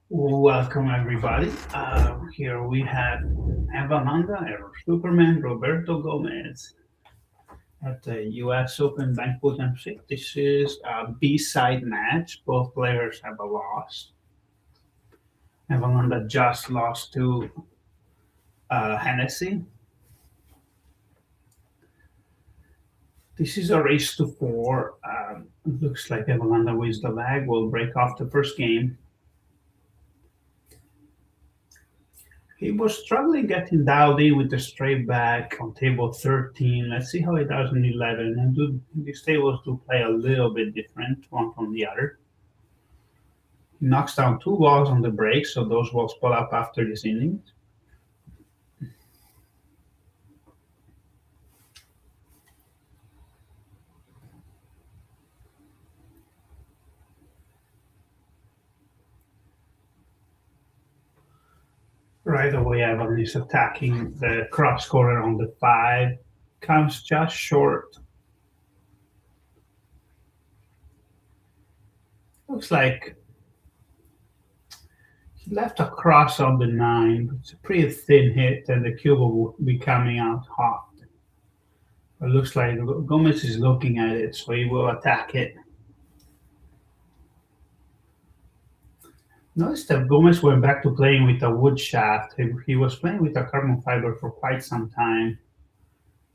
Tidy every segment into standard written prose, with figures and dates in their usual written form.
Welcome everybody. Here we have LUNDA, Superman, Roberto Gomez at the U.S. Open Bank Championship. This is a B-side match. Both players have a loss. LUNDA just lost to Hennessy. This is a race to four. It looks like LUNDA wins the leg. Will break off the first game. He was struggling getting dialed in with the straight back on table 13. Let's see how he does on 11. And these tables do play a little bit different, one from the other. He knocks down two balls on the break, so those balls pull up after this inning. Right away, Evan is attacking the cross corner on the 5. Comes just short. Looks like he left a cross on the 9. It's a pretty thin hit, and the cube will be coming out hot. It looks like Gomez is looking at it, so he will attack it. Notice that Gomez went back to playing with a wood shaft. He was playing with a carbon fiber for quite some time.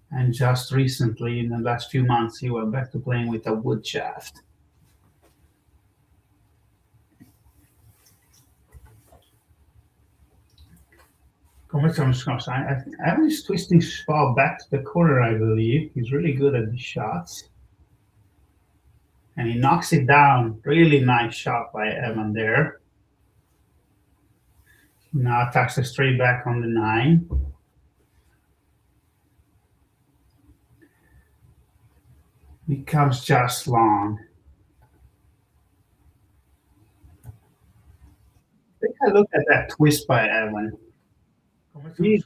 And just recently, in the last few months, he went back to playing with a wood shaft. Gomez Evan is twisting his ball back to the corner, I believe. He's really good at the shots. And he knocks it down. Really nice shot by Evan there. Now attacks the straight back on the 9. Becomes just long. Take a look at that twist by Evan. He's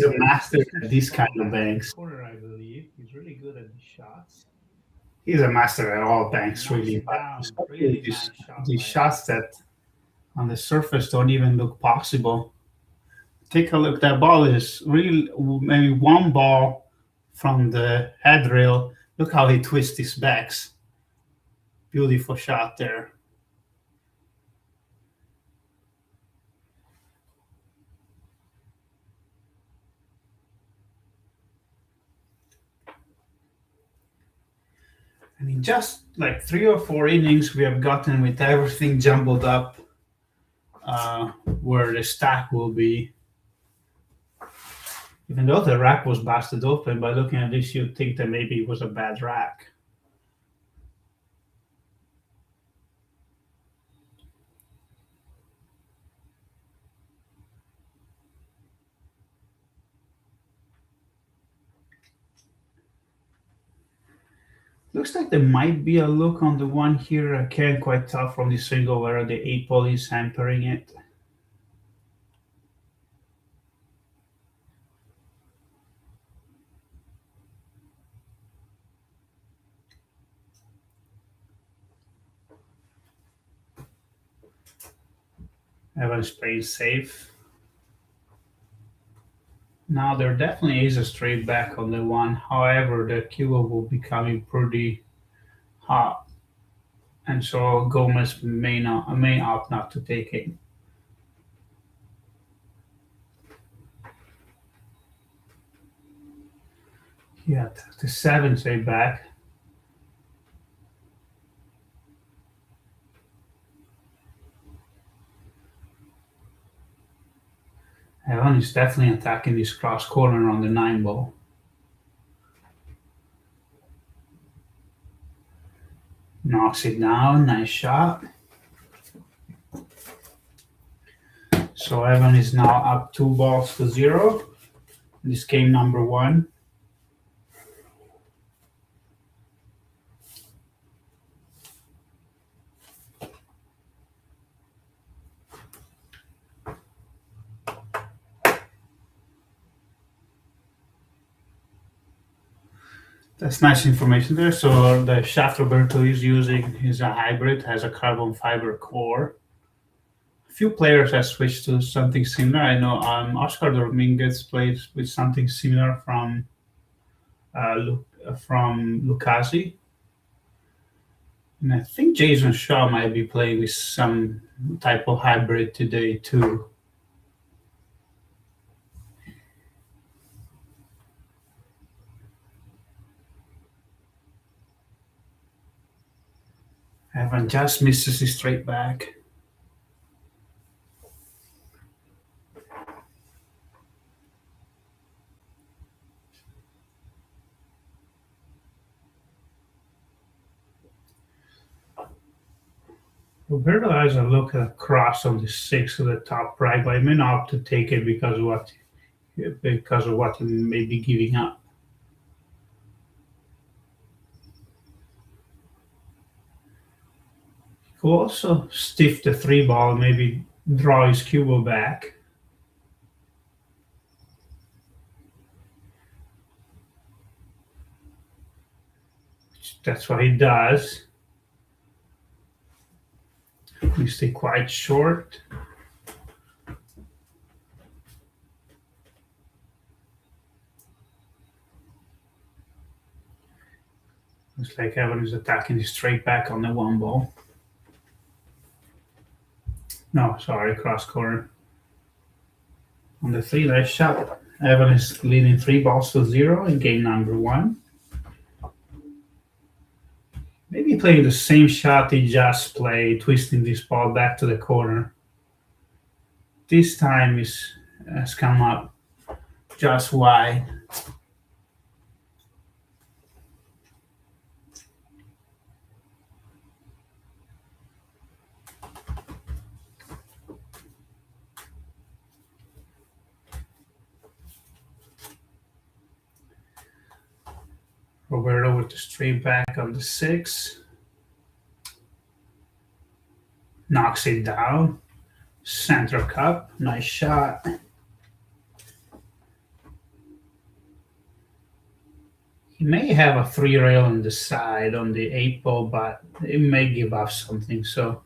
a master at these kind of banks. I believe he's really good at the shots. He's a master at all banks, really. But these shots that on the surface don't even look possible. Take a look. That ball is really maybe one ball from the head rail. Look how he twists his backs. Beautiful shot there. And in just like 3 or 4 innings, we have gotten with everything jumbled up where the stack will be. Even though the rack was busted open, by looking at this, you'd think that maybe it was a bad rack. Looks like there might be a look on the one here. I can't quite tell from the single whether the 8 ball is hampering it. Evan's playing safe. Now there definitely is a straight back on the 1. However, the cube will be coming pretty hot. And so Gomez may opt not to take it. Yeah, the 7 straight back. Evan is definitely attacking this cross corner on the 9 ball. Knocks it down, nice shot. So Evan is now up 2 balls to 0. This game number 1. That's nice information there. So the shaft Roberto is using is a hybrid, has a carbon fiber core. A few players have switched to something similar. I know Oscar Dominguez plays with something similar from Lucasi. And I think Jason Shaw might be playing with some type of hybrid today too. Evan just misses his straight back. Roberto has a look at a cross on the 6 to the top right, but he may not opt to take it because of what he may be giving up. He could also stiff the 3 ball, maybe draw his cubo back. That's what he does. We stay quite short. Looks like Evan is attacking the straight back on the 1 ball. No, sorry, cross corner. On the 3, nice shot. Evan is leading 3 balls to 0 in game number 1. Maybe playing the same shot he just played, twisting this ball back to the corner. This time has come up just wide. Roberto with the straight back on the 6. Knocks it down. Center cup. Nice shot. He may have a 3 rail on the side on the 8 ball, but it may give up something. So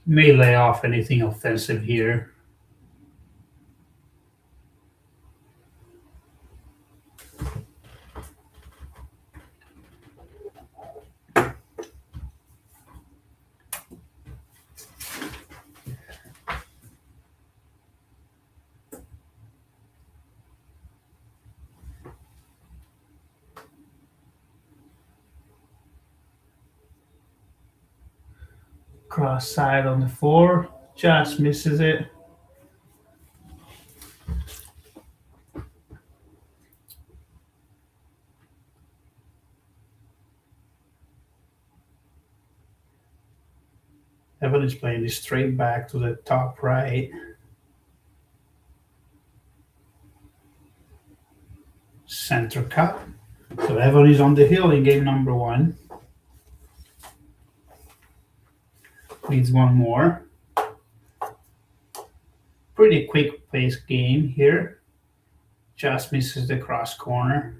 he may lay off anything offensive here. Cross side on the 4, just misses it. Evan is playing this straight back to the top right. Center cup. So Evan is on the hill in game number 1. Needs 1 more. Pretty quick pace game here. Just misses the cross corner.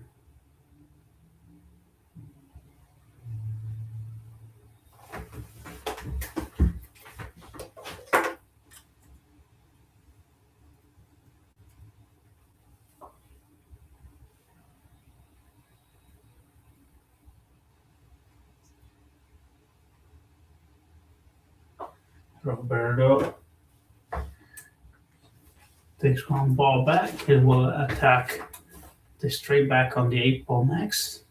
Roberto takes 1 ball back. He will attack the straight back on the 8 ball next.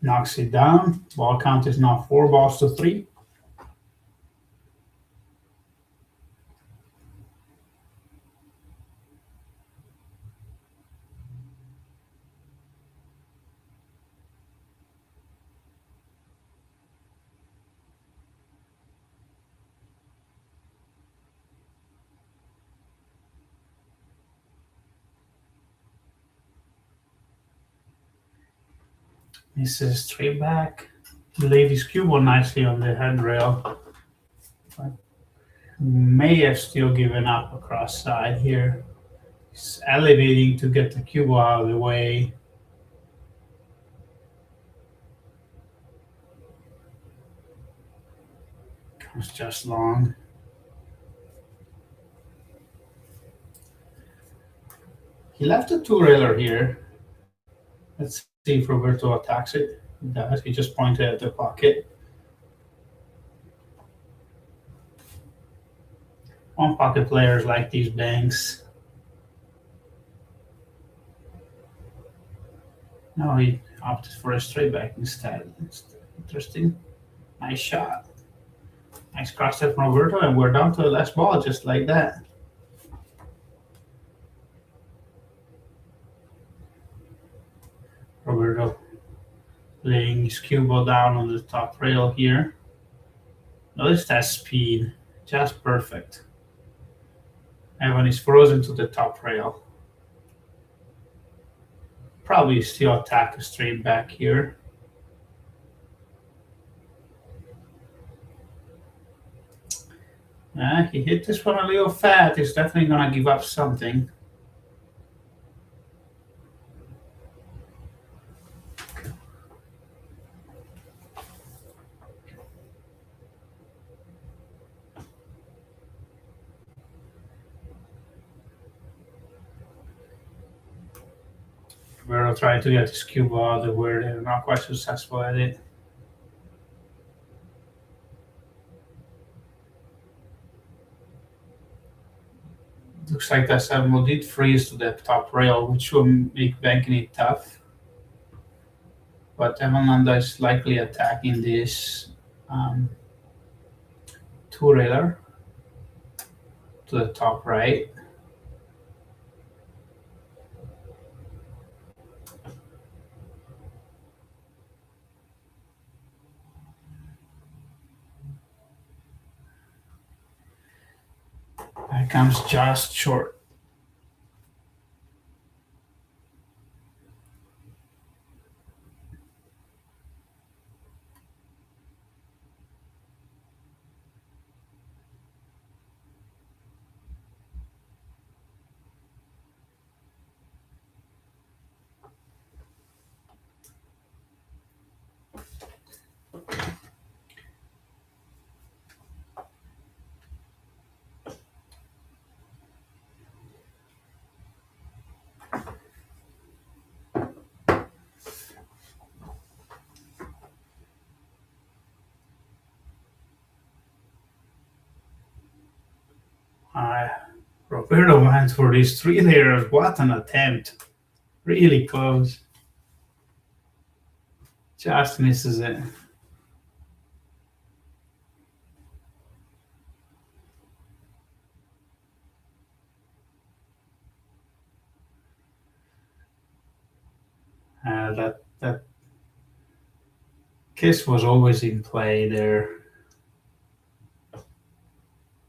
Knocks it down. Ball count is now 4 balls to 3. Misses straight back. Laid his cubo nicely on the handrail. May have still given up across side here. He's elevating to get the cue ball out of the way. Comes just long. He left a two-railer here. Let's see if Roberto attacks it. He does. He just pointed at the pocket. One pocket players like these banks. No, he opted for a straight back instead. It's interesting. Nice shot. Nice cross set from Roberto, and we're down to the last ball just like that. Roberto laying his cue ball down on the top rail here. Notice that speed, just perfect. Evan is frozen to the top rail. Probably still attack a straight back here. He hit this one a little fat. He's definitely gonna give up something. Roberto tried to get his cue ball out of the way. They're not quite successful at it. Looks like that 7 will did freeze to the top rail, which will make banking it tough. But LUNDA is likely attacking this two-railer to the top right. That comes just short. Roberto went for these 3 layers. What an attempt. Really close. Just misses it. That kiss was always in play there.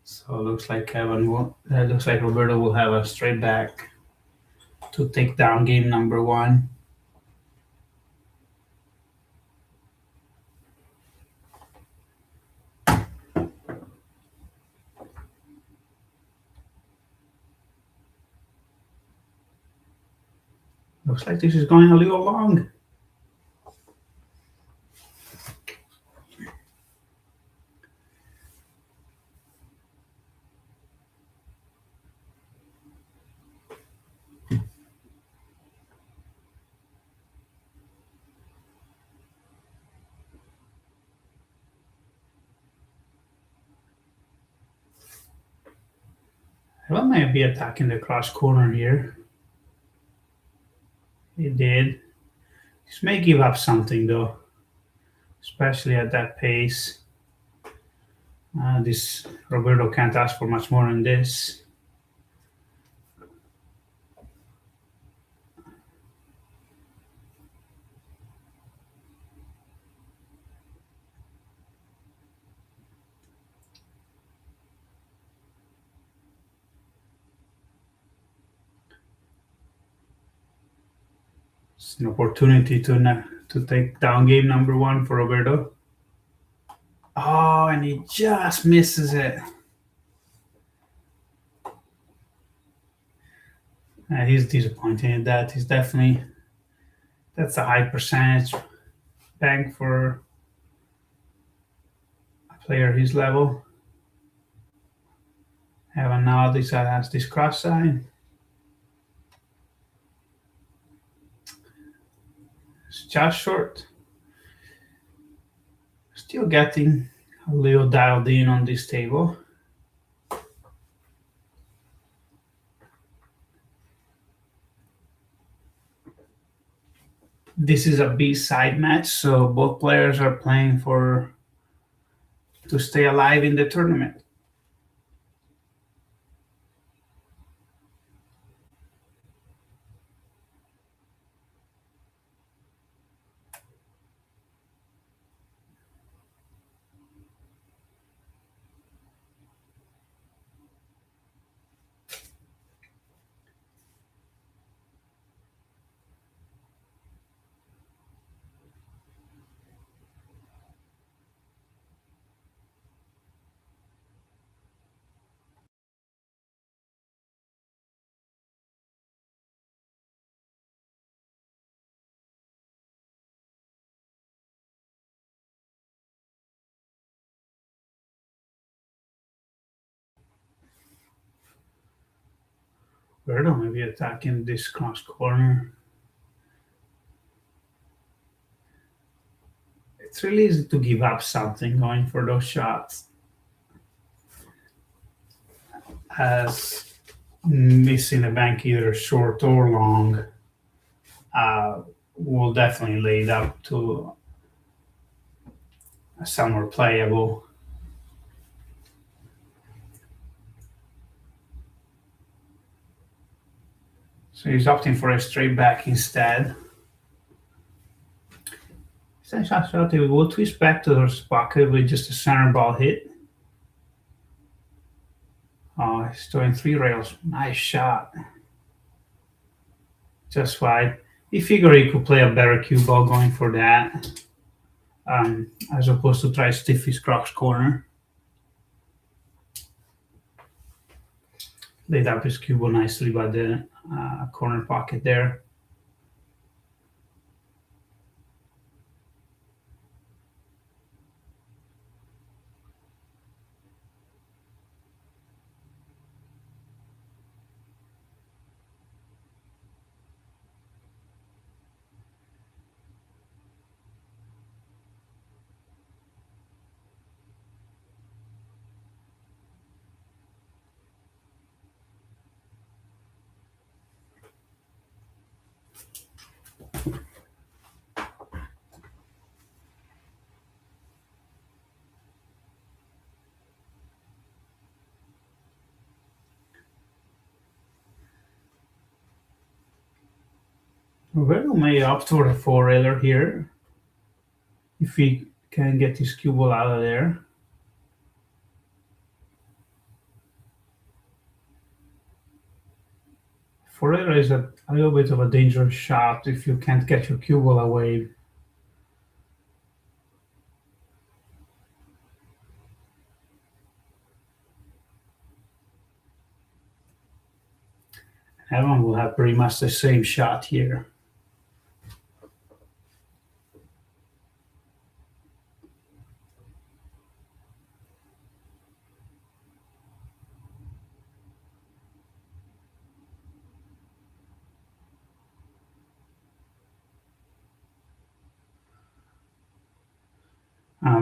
So it looks like Roberto will have a straight back to take down game number 1. Looks like this is going a little long. Evan might be attacking the cross corner here. He did. This may give up something though, especially at that pace. This Roberto can't ask for much more than this. It's an opportunity to take down game number 1 for Roberto. Oh, and he just misses it. He's disappointing in that. That's a high percentage bank for a player his level. And now this side has this cross sign. It's just short. Still getting a little dialed in on this table. This is a B-side match, so both players are playing to stay alive in the tournament. Roberto maybe attacking this cross corner. It's really easy to give up something going for those shots. As missing a bank either short or long will definitely lead up to somewhere playable. So he's opting for a straight back instead. Essentially, we will twist back to his pocket with just a center ball hit. Oh, he's doing 3 rails. Nice shot. Just wide. He figured he could play a better cue ball going for that, as opposed to try stiff his cross corner. Laid up his cue ball nicely by the corner pocket there. Roberto may opt for a 4-railer here if he can get his cue ball out of there. Four-railer is a little bit of a dangerous shot if you can't get your cue ball away. Evan will have pretty much the same shot here.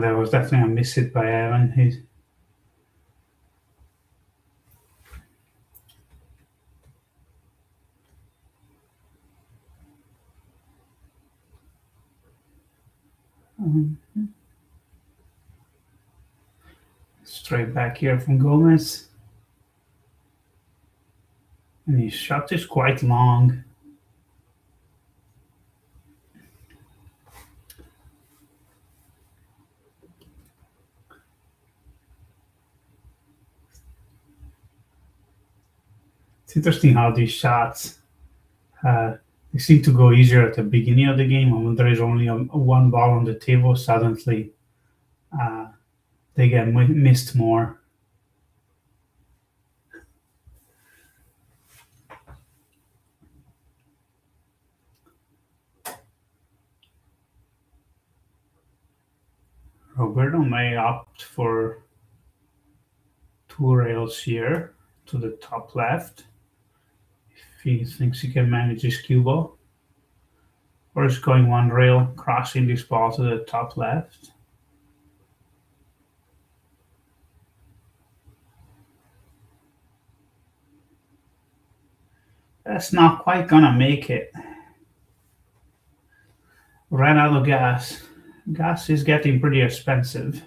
That was definitely a miss hit by Evan. Straight back here from Gomez. And his shot is quite long. It's interesting how these shots they seem to go easier at the beginning of the game, and when there is only one ball on the table, suddenly they get missed more. Roberto may opt for 2 rails here to the top left if he thinks he can manage his cue ball. Or is going 1 rail, crossing this ball to the top left. That's not quite gonna make it. Ran out of gas. Gas is getting pretty expensive.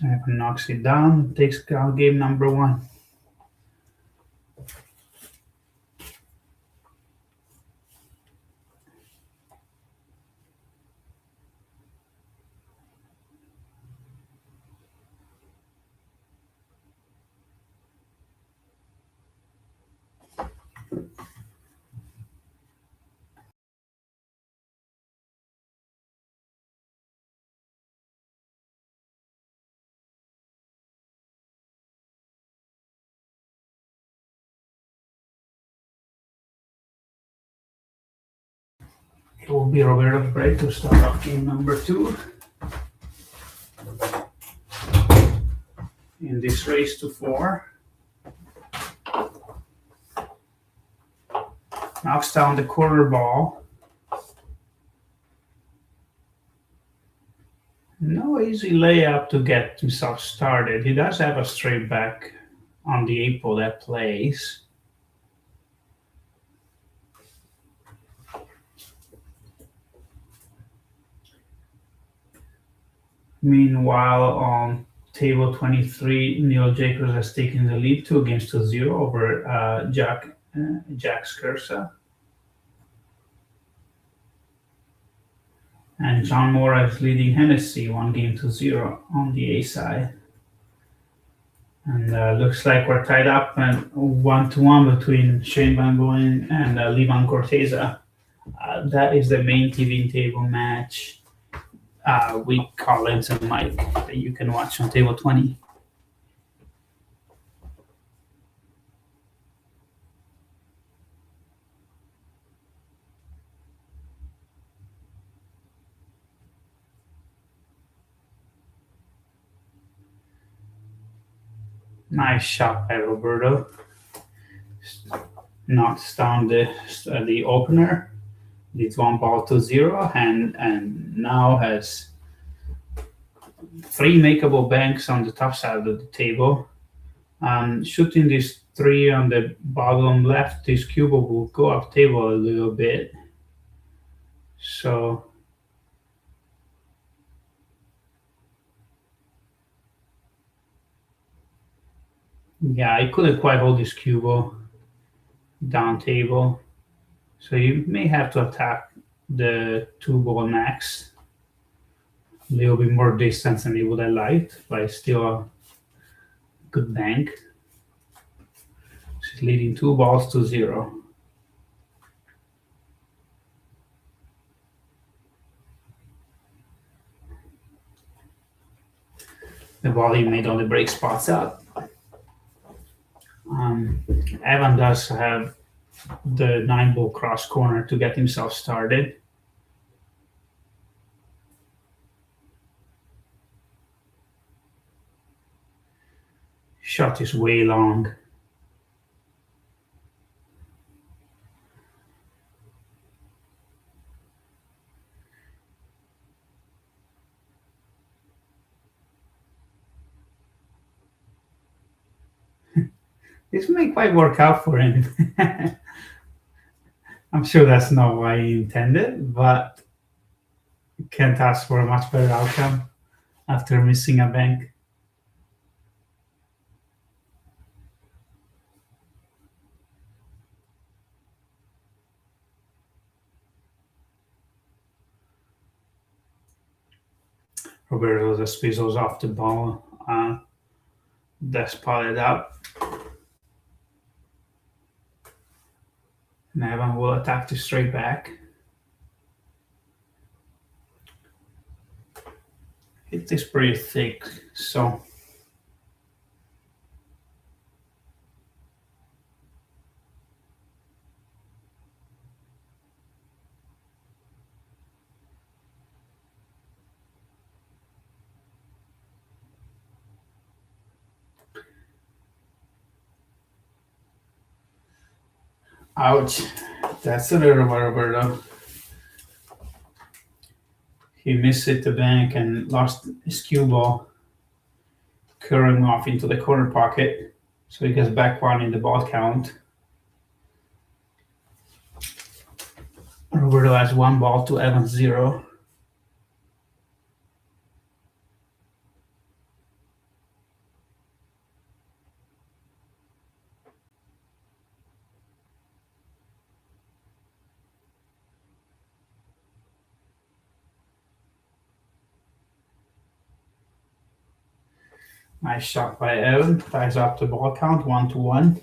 Evan knocks it down, takes game number 1. It will be Roberto's break to start off game number 2 in this race to 4. Knocks down the quarter ball. No easy layup to get himself started. He does have a straight back on the 8 ball that plays. Meanwhile, on table 23, Neil Jacobs has taken the lead 2-0 over Jack Skursa. And John Mora is leading Hennessy 1-0 on the A side. And looks like we're tied up and 1-1 between Shane Van Boeing and Levan Corteza. That is the main TV table match with Collins and Mike that you can watch on table 20. Nice shot by Roberto. Knocks down the opener. Leads 1-0 and now has 3 makeable banks on the top side of the table. Shooting this 3 on the bottom left, this cube will go up table a little bit. So yeah, I couldn't quite hold this cube down table. So you may have to attack the 2 ball next. A little bit more distance than he would have liked, but still a good bank. She's leading 2-0. The ball he made on the break spots up. Evan does have the 9 ball cross corner to get himself started. Shot is way long. This may quite work out for him. I'm sure that's not what he intended, but can't ask for a much better outcome after missing a bank. Roberto just fizzles off the ball. That's potted up. And Evan will attack the straight back. it is pretty thick, so ouch. That's a little bit, Roberto. He missed it the bank and lost his cue ball, curling off into the corner pocket. So he gets back one in the ball count. Roberto has 1 ball to Evans 0. Nice shot by Evan. Ties up the ball count 1-1.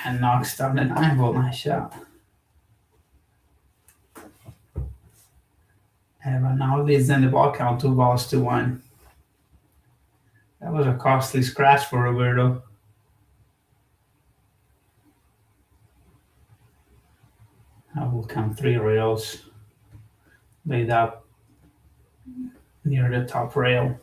And knocks down the 9 ball. Nice shot. Evan now leads in the ball count 2 balls to 1. That was a costly scratch for Roberto. Now will come 3 rails laid out near the top rail.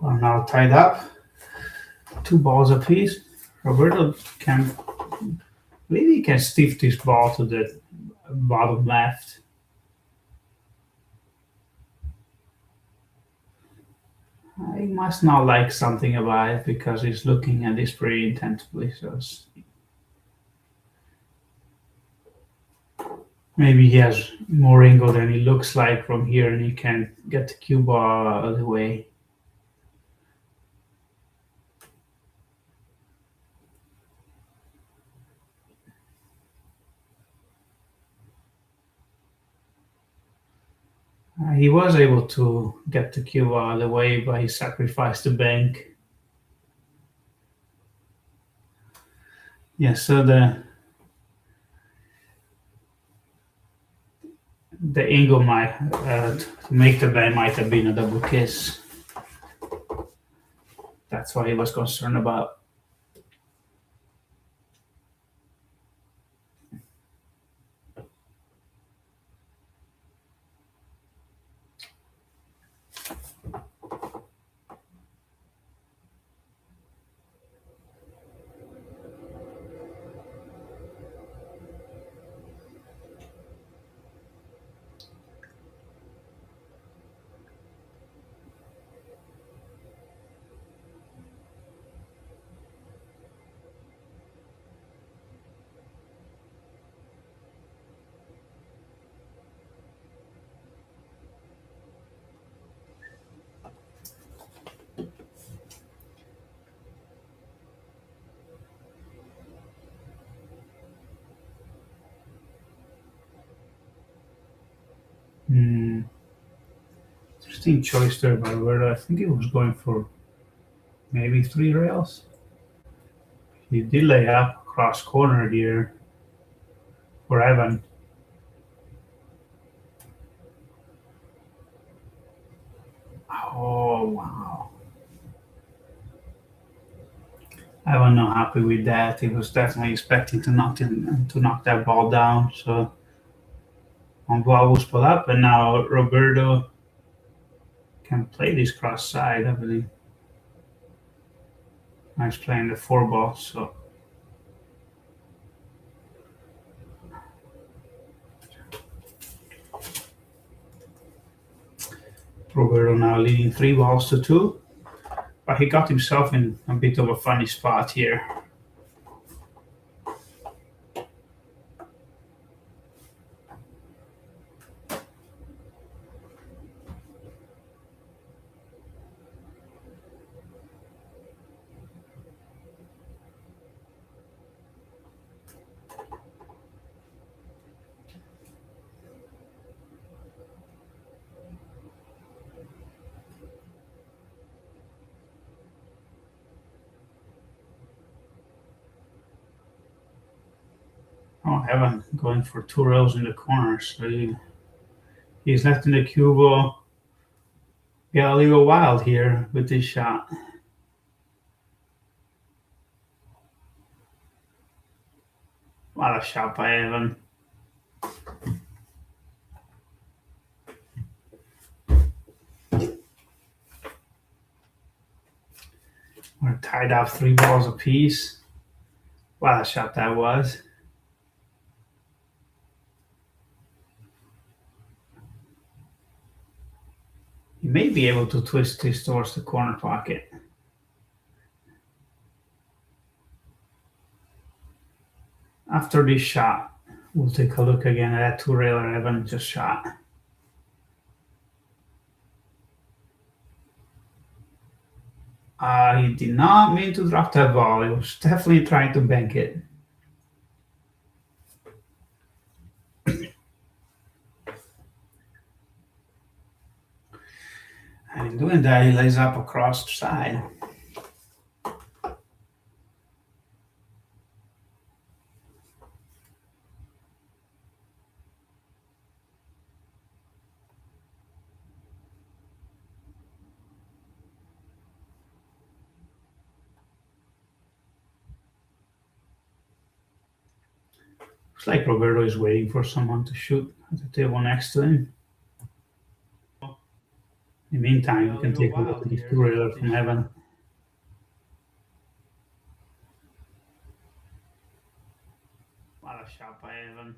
We're now tied up. 2 balls apiece. Roberto can maybe can stiff this ball to the bottom left. He must not like something about it because he's looking at this pretty intensely. So maybe he has more angle than he looks like from here, and he can get the cue ball out of the way. He was able to get the cue out of the way, but he sacrificed the bank. Yeah, so the angle might to make the bank might have been a double kiss. That's what he was concerned about. Interesting choice there by Roberto. I think he was going for maybe 3 rails. He did lay up cross corner here for Evan. Oh wow! Evan not happy with that. He was definitely expecting to knock that ball down. So one ball was put up, and now Roberto can play this cross side, I believe. I was playing the 4 ball, so Roberto now leading 3 balls to 2. But he got himself in a bit of a funny spot here. Oh, Evan going for 2 rails in the corner, so he's left in the cube. Get a little wild here with this shot. What a shot by Evan. We're tied up 3 balls apiece. What a shot that was. He may be able to twist this towards the corner pocket. After this shot, we'll take a look again at that 2-railer Evan just shot. He did not mean to drop that ball. He was definitely trying to bank it. And in doing that, he lays up across the side. Looks like Roberto is waiting for someone to shoot at the table next to him. In the meantime, you can take a look at this 2-railer from Evan. What a shot by Evan.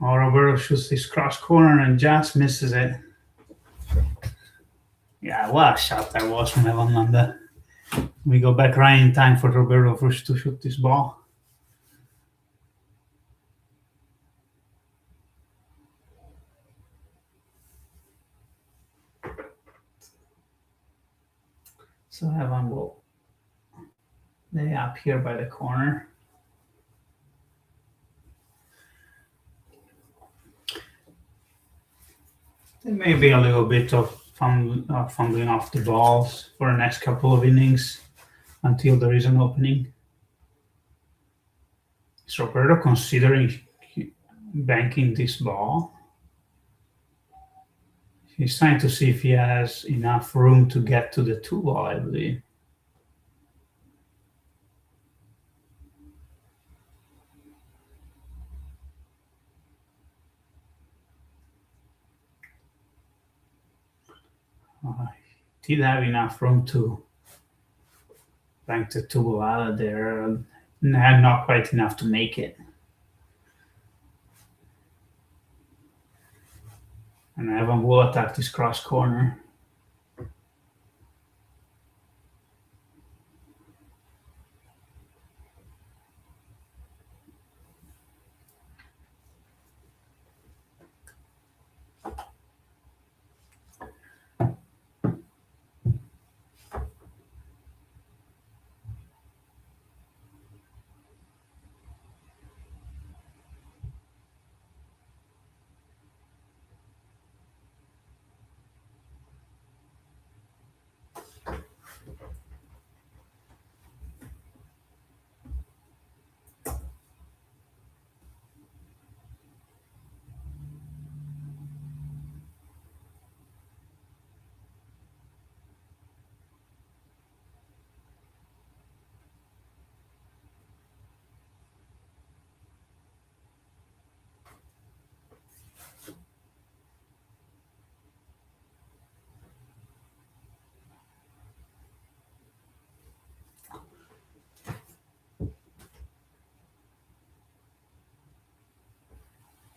Oh, Roberto shoots this cross corner and just misses it. Yeah, what a shot that was from Evan LUNDA. We go back right in time for Roberto first to shoot this ball. So Evan will lay up here by the corner. There may be a little bit of fumbling off the balls for the next couple of innings until there is an opening. Is Roberto considering banking this ball? He's trying to see if he has enough room to get to the 2-ball, I believe. He did have enough room to bank the 2-ball out of there, and had not quite enough to make it. And Evan will attack this cross corner.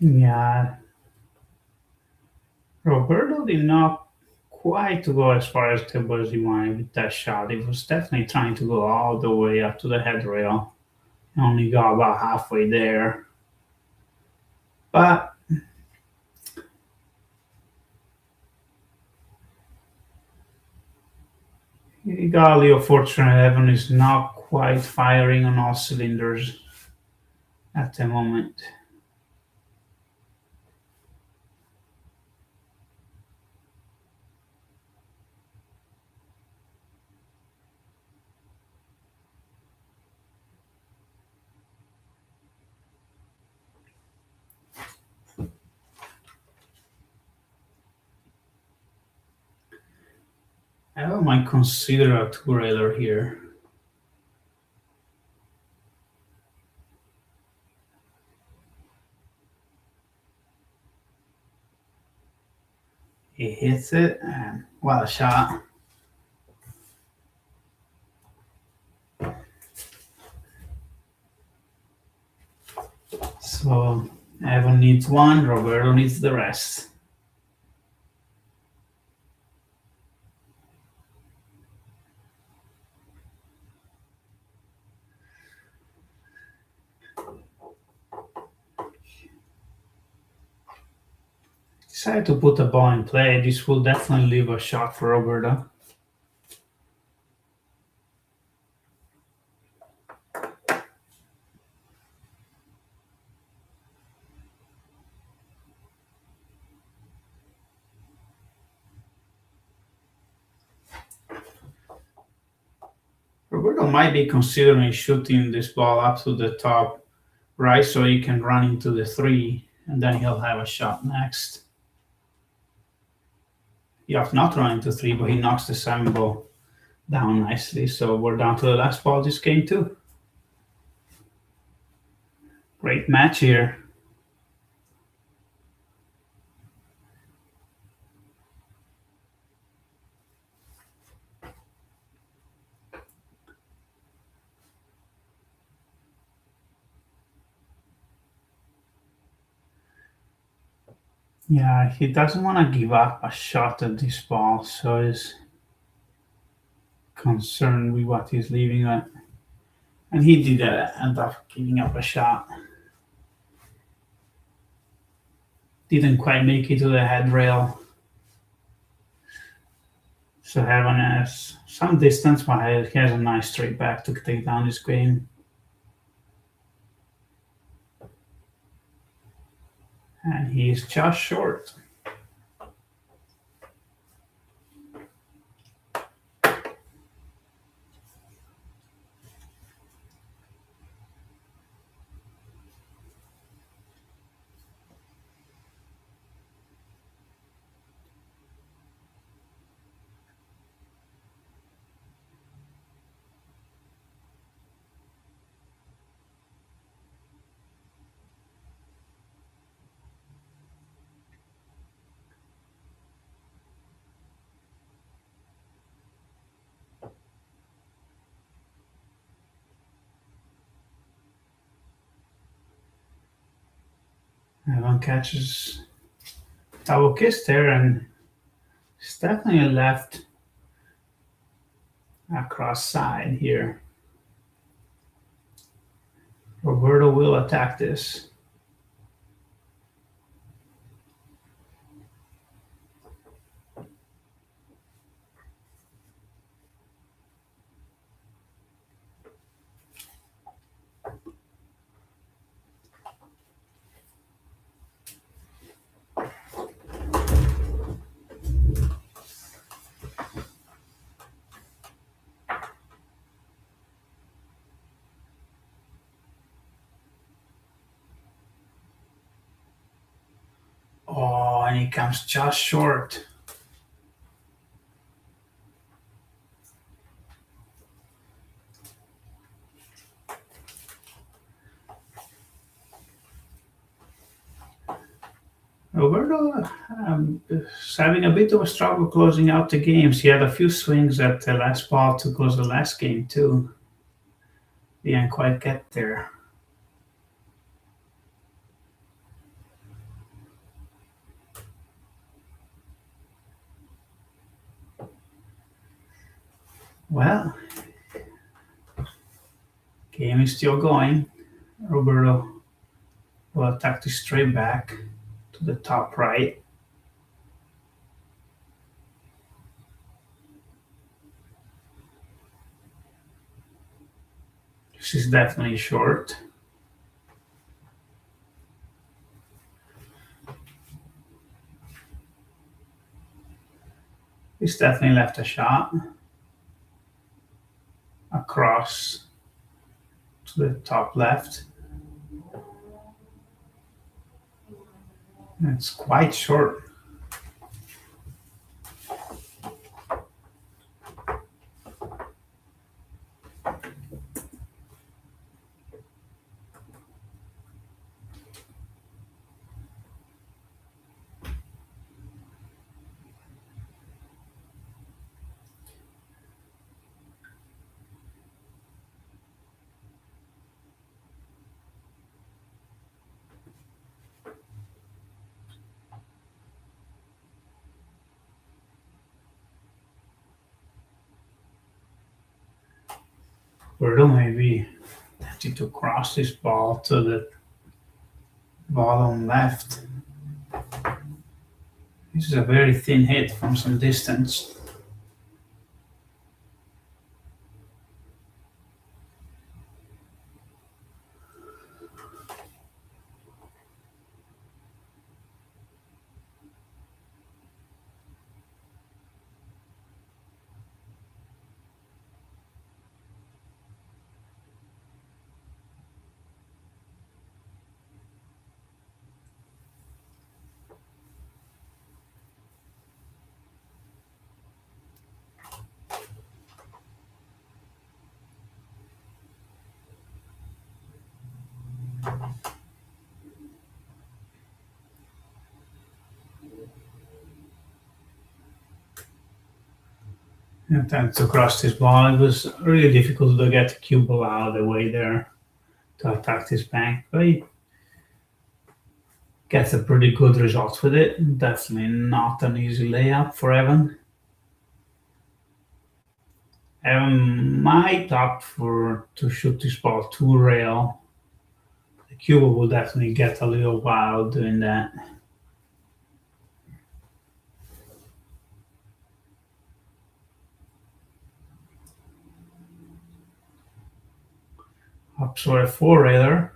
Yeah, Roberto did not quite go as far as table as he wanted with that shot. He was definitely trying to go all the way up to the head rail. He only got about halfway there. But he got a little fortunate. Evan is not quite firing on all cylinders at the moment. Evan might consider a two-railer here. He hits it, and what a shot. So Evan needs one, Roberto needs the rest. Decided to put the ball in play. This will definitely leave a shot for Roberto. Roberto might be considering shooting this ball up to the top right so he can run into the three, and then he'll have a shot next. He has not run into three, but he knocks the 7 ball down nicely. So we're down to the last ball this game too. Great match here. Yeah, he doesn't want to give up a shot at this ball, so he's concerned with what he's leaving at. And he did end up giving up a shot. Didn't quite make it to the head rail. So Heaven has some distance, but he has a nice straight back to take down this game. And he's just short. Evan catches double kiss there, and it's definitely a left across side here. Roberto will attack this. Oh, and he comes just short. Roberto is having a bit of a struggle closing out the games. He had a few swings at the last ball to close the last game too. Didn't quite get there. Well, game is still going. Roberto will attack the straight back to the top right. This is definitely short. He's definitely left a shot across to the top left. It's quite short. Roberto maybe attempting to cross this ball to the bottom left. This is a very thin hit from some distance. Attempts to cross this ball. It was really difficult to get the cue ball out of the way there to attack this bank, but he gets a pretty good result with it. Definitely not an easy layup for Evan. Evan might opt to shoot this ball to rail. The cue ball will definitely get a little wild doing that. Up for a four railer.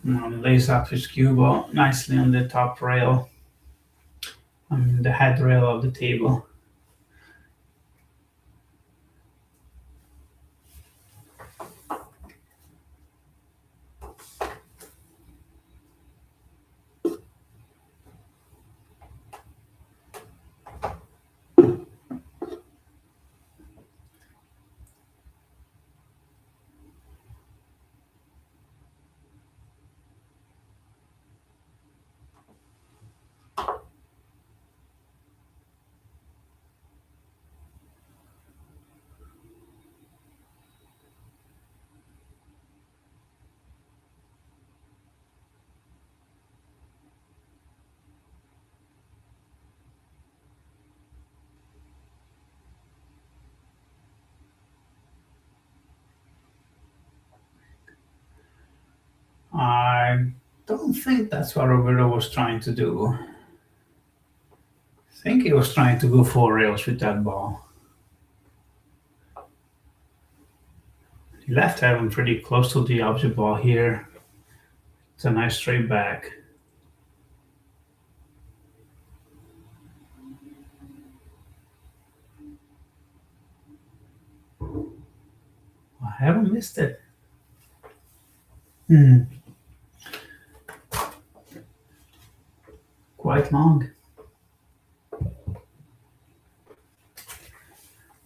Lays up his cue ball nicely on the top rail. The head rail of the table. I don't think that's what Roberto was trying to do. I think he was trying to go four rails with that ball. He left Evan pretty close to the object ball here. It's a nice straight back. I haven't missed it. Quite long.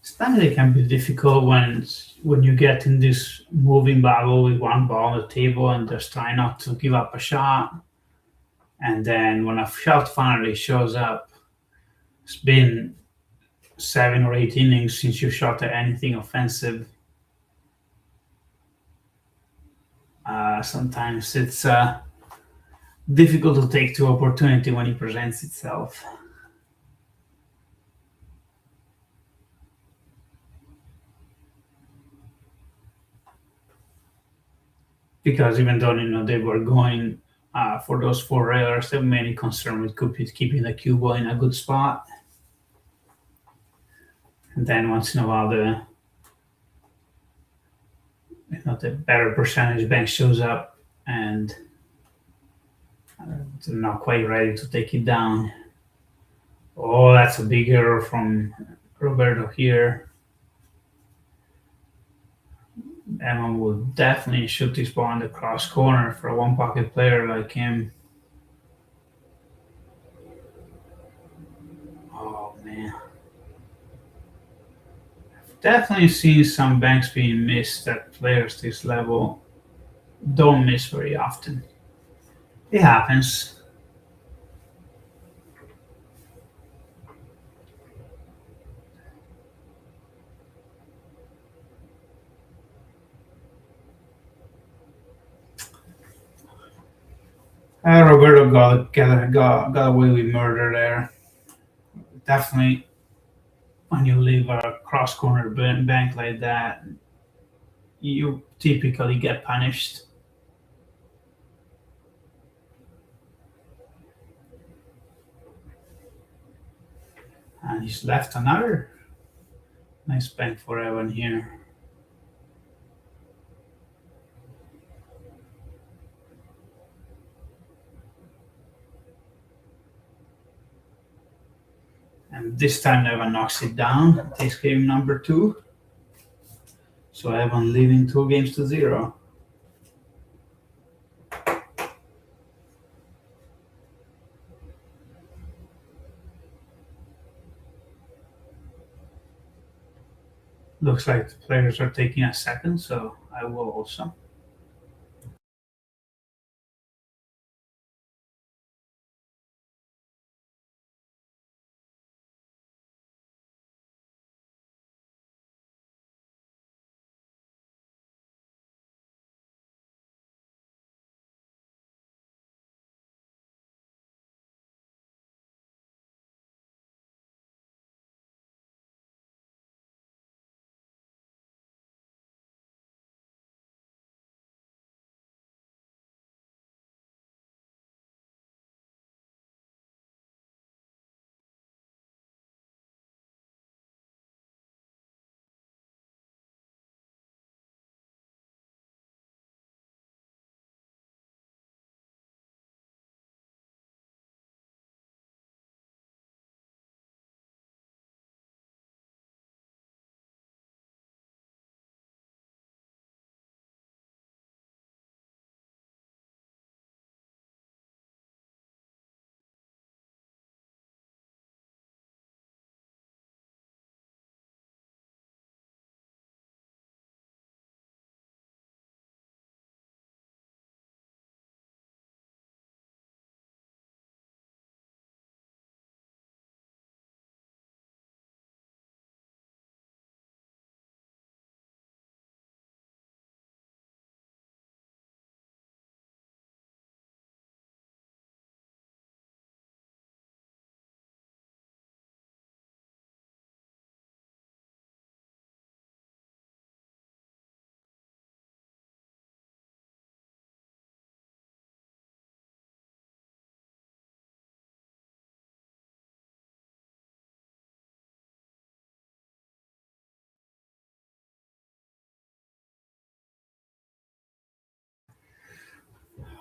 Stanley can be difficult when you get in this moving battle with one ball on the table and just try not to give up a shot. And then when a shot finally shows up, it's been 7 or 8 innings since you shot at anything offensive. Sometimes it's difficult to take the opportunity when it presents itself. because even though they were going for those 4 railers, there were many concern with keeping the cue ball in a good spot. And then once in a while, the better percentage bank shows up and they're not quite ready to take it down. Oh, that's a big error from Roberto here. Evan would definitely shoot this ball in the cross corner for a one pocket player like him. Oh man. I've definitely seen some banks being missed that players this level don't miss very often. It happens. Roberto got away with murder there. Definitely, when you leave a cross corner bank like that, you typically get punished. And he's left another nice bank for Evan here. And this time Evan knocks it down, takes game number 2. So Evan leading 2-0. Looks like the players are taking a second, so I will also.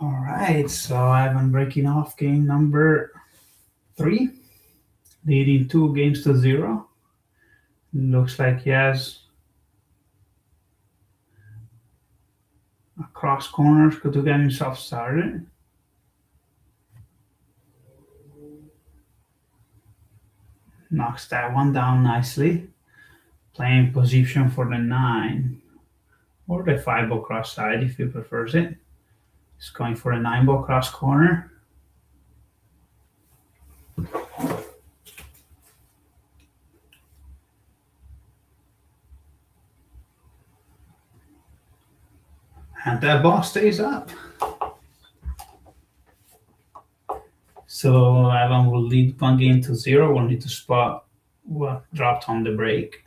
All right, so Evan breaking off game number 3, leading 2-0. Looks like he has a cross corner to get himself started. Knocks that one down nicely. Playing position for the 9 or the 5-ball cross side if he prefers it. He's going for a 9-ball cross corner. And that ball stays up. So Evan will lead 1-0. We'll need to spot what dropped on the break.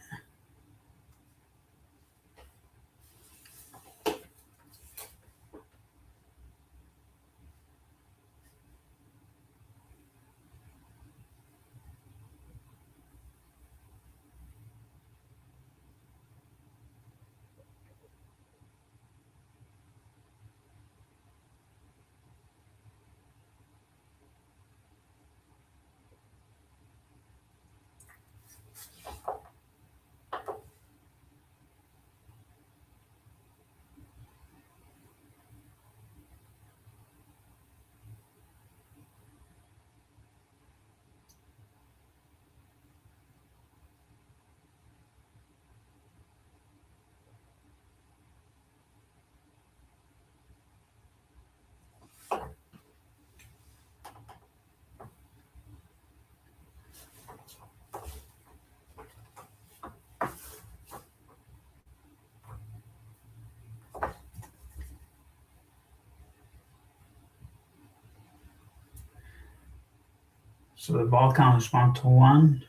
So the ball count is 1-1.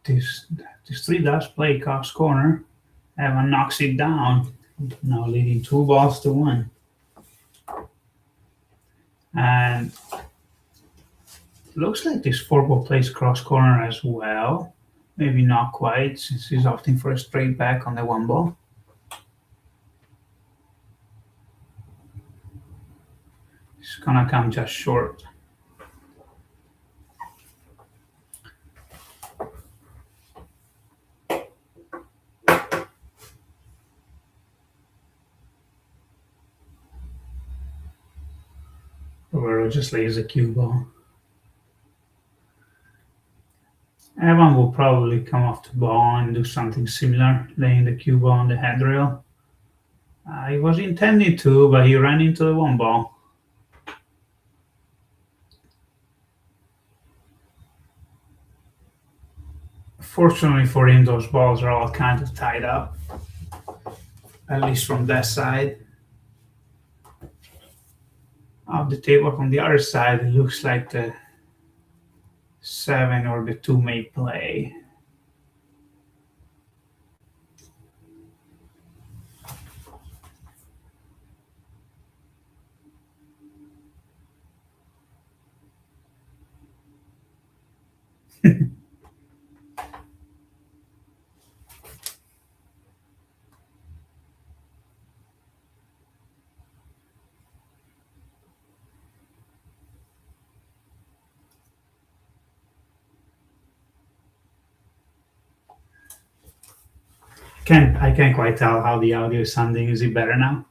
This 3 does play Cox corner. Evan knocks it down. Now leading 2-1. And looks like this 4-ball plays cross corner as well. Maybe not quite, since he's opting for a straight back on the 1-ball. It's gonna come just short. Roberto just lays a cue ball. Evan will probably come off the ball and do something similar, laying the cue ball on the head rail. He was intending to, but he ran into the 1-ball. Fortunately for him, those balls are all kind of tied up, at least from that side. Off the table from the other side, it looks like the 7 or the 2 may play. I can't quite tell how the audio is sounding. Is it better now?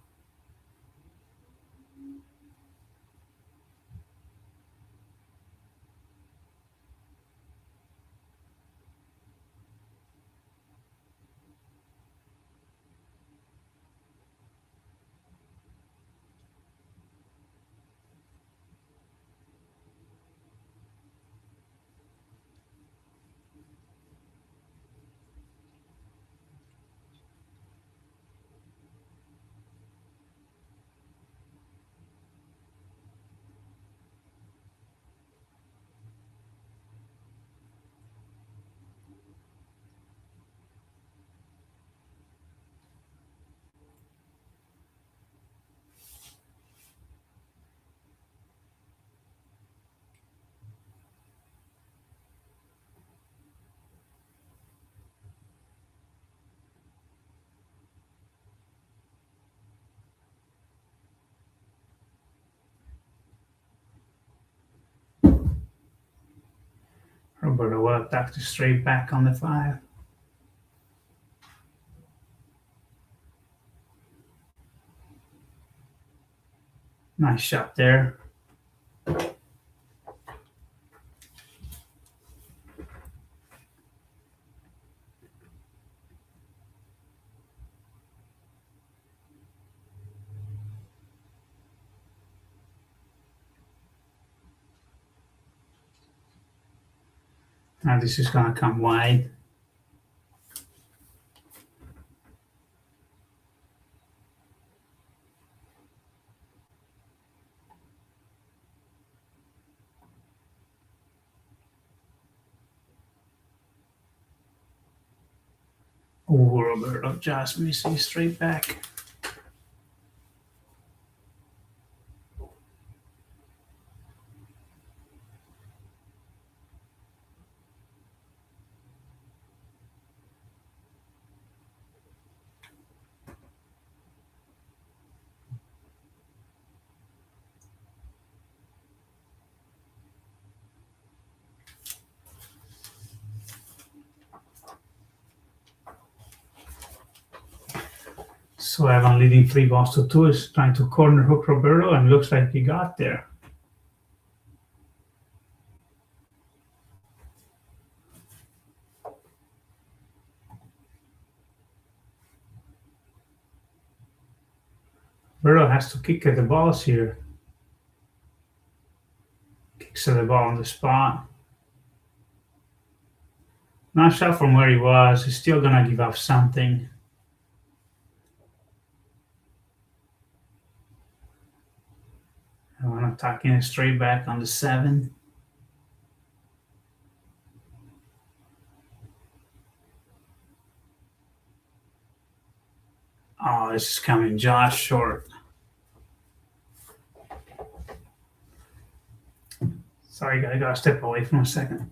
Roberto will attack the straight back on the 5. Nice shot there. Now this is gonna come wide. Oh, Roberto just missing straight back. So Evan leading 3-2 is trying to corner hook Roberto, and looks like he got there. Roberto has to kick at the balls here. Kicks at the ball on the spot. Not shot from where he was. He's still gonna give up something. I want to tuck in a straight back on the 7. Oh, this is coming just short. Sorry, guys, I gotta step away for a second.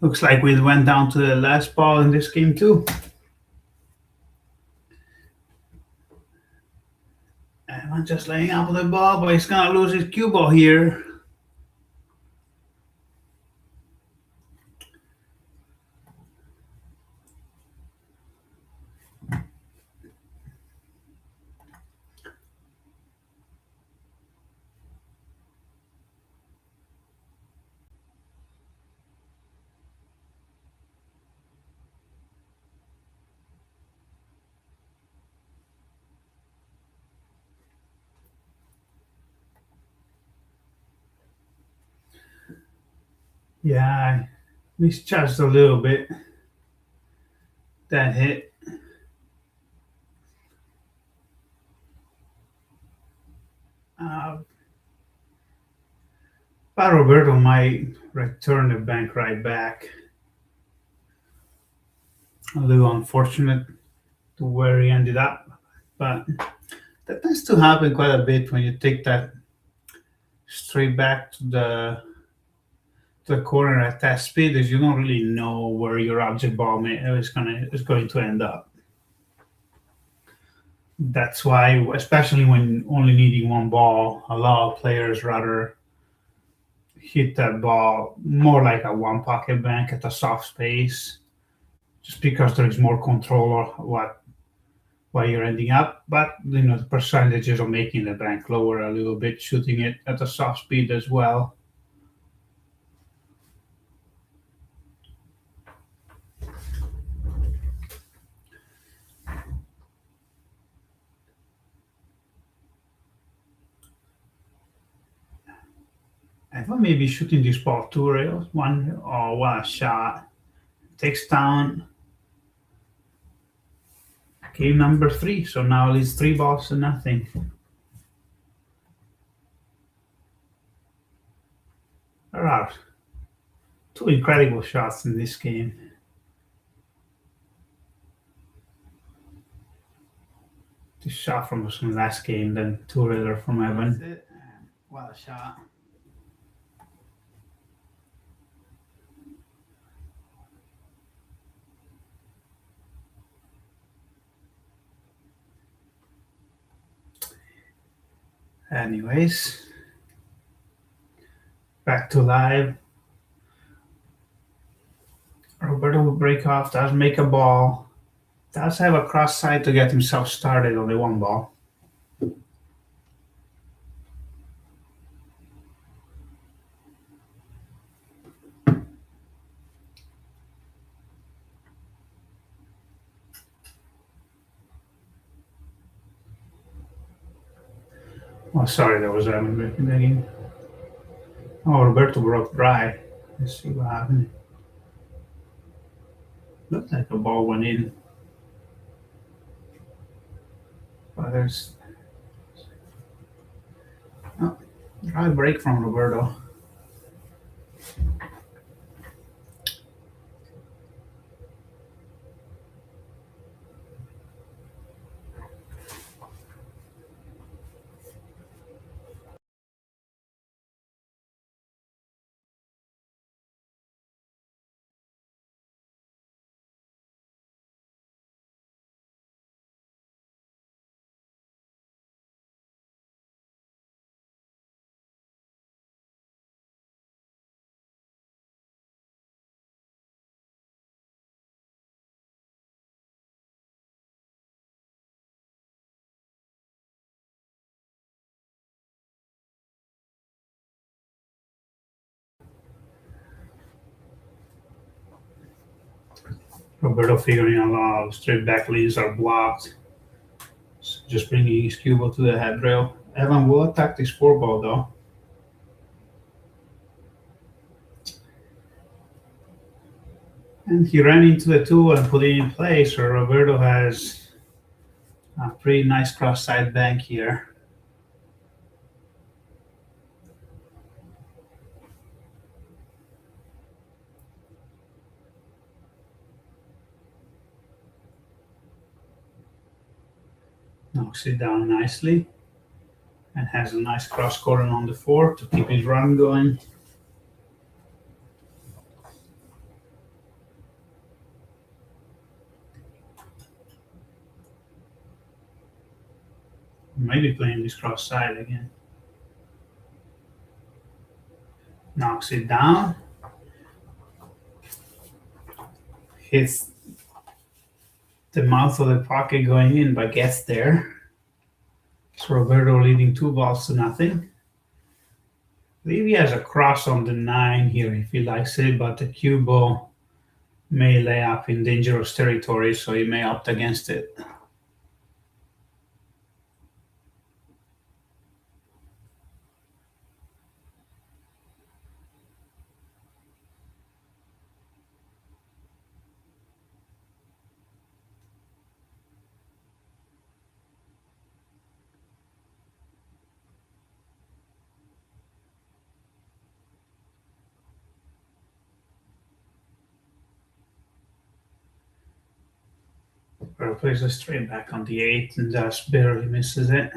Looks like we went down to the last ball in this game too. And I'm just laying out with the ball, but he's gonna lose his cue ball here. Yeah, I misjudged a little bit that hit. Uh, but Roberto might return the bank right back. A little unfortunate to where he ended up, but that tends to happen quite a bit when you take that straight back to the corner at that speed, is you don't really know where your object ball is going to end up. That's why, especially when only needing one ball, a lot of players rather hit that ball more like a one pocket bank at a soft space, just because there is more control of why you're ending up. But the percentages of making the bank lower a little bit, shooting it at a soft speed as well. I thought maybe shooting this ball two rails, one shot takes down game number 3. So now it's 3 balls to nothing. There are two incredible shots in this game. The shot from last game, then two-railer from Evan. That's it. What a shot. Anyways, back to live. Roberto will break off, does make a ball, does have a cross side to get himself started on the one ball. Oh, sorry, that was Evan breaking the game. Oh, Roberto broke dry. Let's see what happened. Looked like a ball went in. But there's dry break from Roberto. Roberto figuring out a lot of straight back leads are blocked. So just bringing his cue ball to the head rail. Evan will attack this 4 ball though. And he ran into the 2 and put it in place, so Roberto has a pretty nice cross side bank here. Knocks it down nicely and has a nice cross corner on the 4 to keep his run going. Maybe playing this cross side again. Knocks it down. Hits the mouth of the pocket going in, but gets there. So Roberto leading 2 balls to nothing. I believe he has a cross on the 9 here if he likes it, but the cue ball may lay up in dangerous territory, so he may opt against it. Roberto plays a straight back on the 8 and just barely misses it.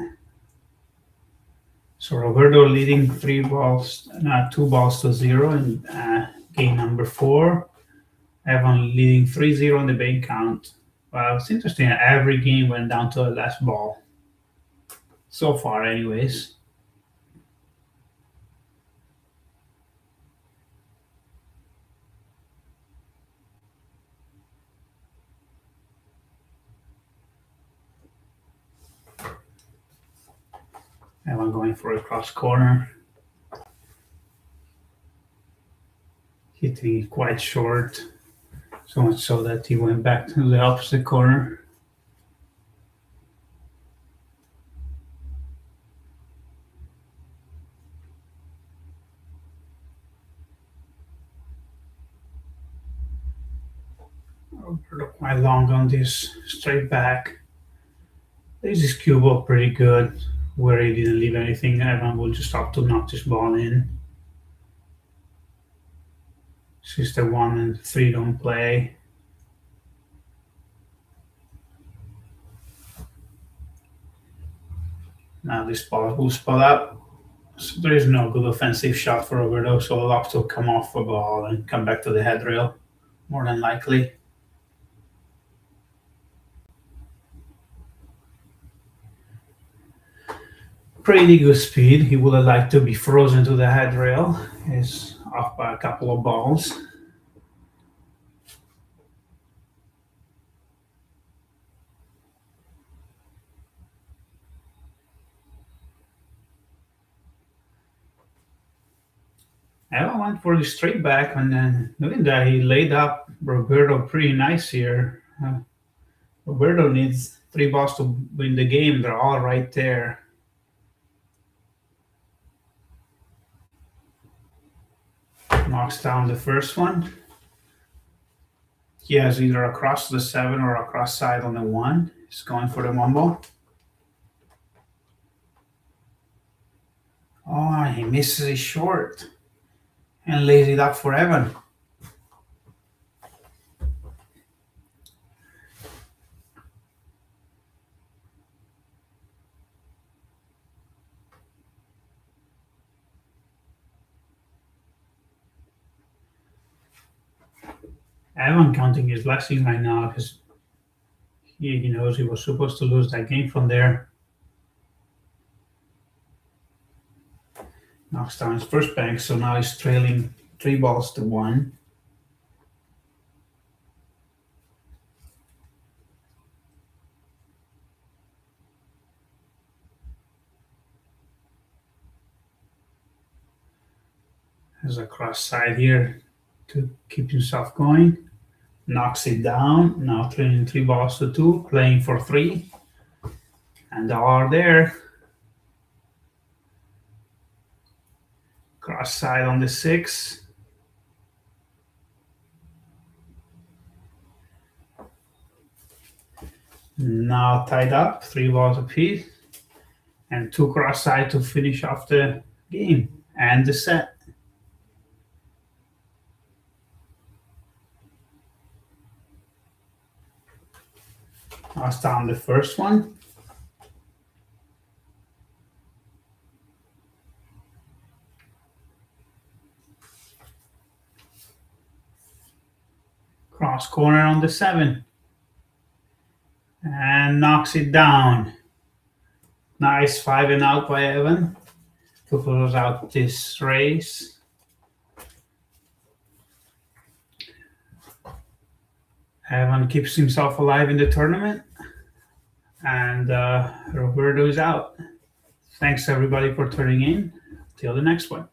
So Roberto leading 2 balls to 0 in game number 4. Evan leading 3-0 in the main count. Well, it's interesting. Every game went down to the last ball. So far, anyways. Evan going for a cross corner. Hitting it quite short. So much so that he went back to the opposite corner. Roberto quite long on this straight back. This is cue ball pretty good, where he didn't leave anything. Evan will just have to knock this ball in. Since the 1 and 3 don't play. Now this ball will spot up. So there is no good offensive shot for Roberto, so he'll have to come off the ball and come back to the head rail, more than likely. Pretty good speed. He would have liked to be frozen to the head rail. He's off by a couple of balls. Evan went for the straight back, and then doing that, he laid up Roberto pretty nice here. Roberto needs 3 balls to win the game. They're all right there. Knocks down the first one. He has either across the 7 or across side on the 1. He's going for the 1 ball. Oh, he misses it short and lays it up for Evan. Evan counting his blessings right now because he knows he was supposed to lose that game from there. Knocks down his first bank, so now he's trailing 3 balls to 1. Has a cross side here to keep himself going. Knocks it down. Now trailing 3 balls to 2, playing for 3. And all are there. Cross side on the 6. Now tied up, 3 balls apiece. And 2 cross side to finish off the game and the set. Knocks down the first one. Cross corner on the 7. And knocks it down. Nice 5 and out by Evan to close out this race. Evan keeps himself alive in the tournament. And Roberto is out. Thanks everybody for tuning in. Till the next one.